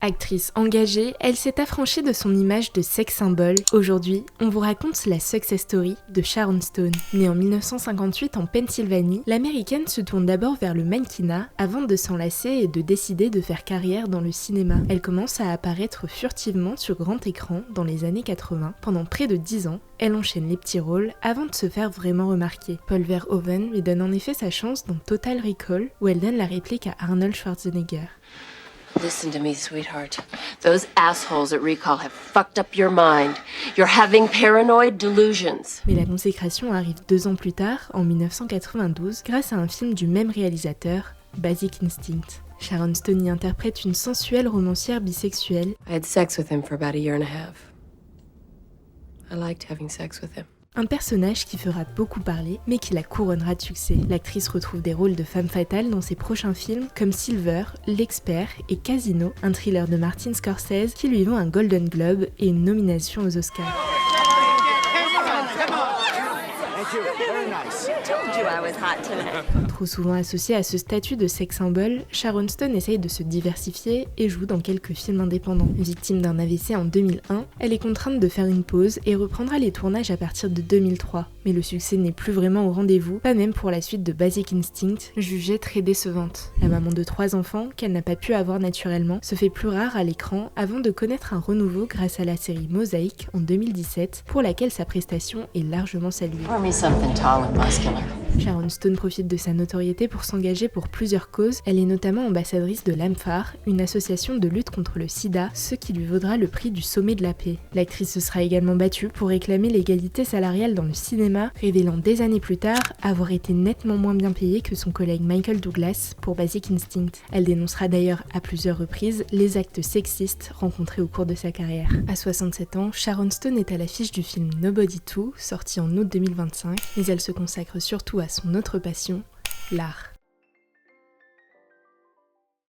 Actrice engagée, elle s'est affranchie de son image de sex symbole. Aujourd'hui, on vous raconte la success story de Sharon Stone. Née en 1958 en Pennsylvanie, l'américaine se tourne d'abord vers le mannequinat avant de s'enlacer et de décider de faire carrière dans le cinéma. Elle commence à apparaître furtivement sur grand écran dans les années 80. Pendant près de 10 ans, elle enchaîne les petits rôles avant de se faire vraiment remarquer. Paul Verhoeven lui donne en effet sa chance dans Total Recall, où elle donne la réplique à Arnold Schwarzenegger. Listen to me, sweetheart. Those assholes at Recall have fucked up your mind. You're having paranoid delusions. Mais la consécration arrive 2 ans plus tard, en 1992, grâce à un film du même réalisateur, Basic Instinct. Sharon Stone y interprète une sensuelle romancière bisexuelle. I had sex with him for about a year and a half. I liked having sex with him. Un personnage qui fera beaucoup parler, mais qui la couronnera de succès. L'actrice retrouve des rôles de femme fatale dans ses prochains films comme Silver, L'Expert et Casino, un thriller de Martin Scorsese qui lui vaut un Golden Globe et une nomination aux Oscars. Trop souvent associée à ce statut de sex symbole, Sharon Stone essaye de se diversifier et joue dans quelques films indépendants. Victime d'un AVC en 2001, elle est contrainte de faire une pause et reprendra les tournages à partir de 2003. Mais le succès n'est plus vraiment au rendez-vous, pas même pour la suite de Basic Instinct, jugée très décevante. La maman de 3 enfants, qu'elle n'a pas pu avoir naturellement, se fait plus rare à l'écran avant de connaître un renouveau grâce à la série Mosaic en 2017, pour laquelle sa prestation est largement saluée. Sharon Stone profite de sa notoriété pour s'engager pour plusieurs causes. Elle est notamment ambassadrice de l'AMFAR, une association de lutte contre le sida, ce qui lui vaudra le prix du sommet de la paix. L'actrice se sera également battue pour réclamer l'égalité salariale dans le cinéma, révélant des années plus tard avoir été nettement moins bien payée que son collègue Michael Douglas pour Basic Instinct. Elle dénoncera d'ailleurs à plusieurs reprises les actes sexistes rencontrés au cours de sa carrière. À 67 ans, Sharon Stone est à l'affiche du film Nobody 2, sorti en août 2025, mais elle se consacre surtout à son autre passion, l'art.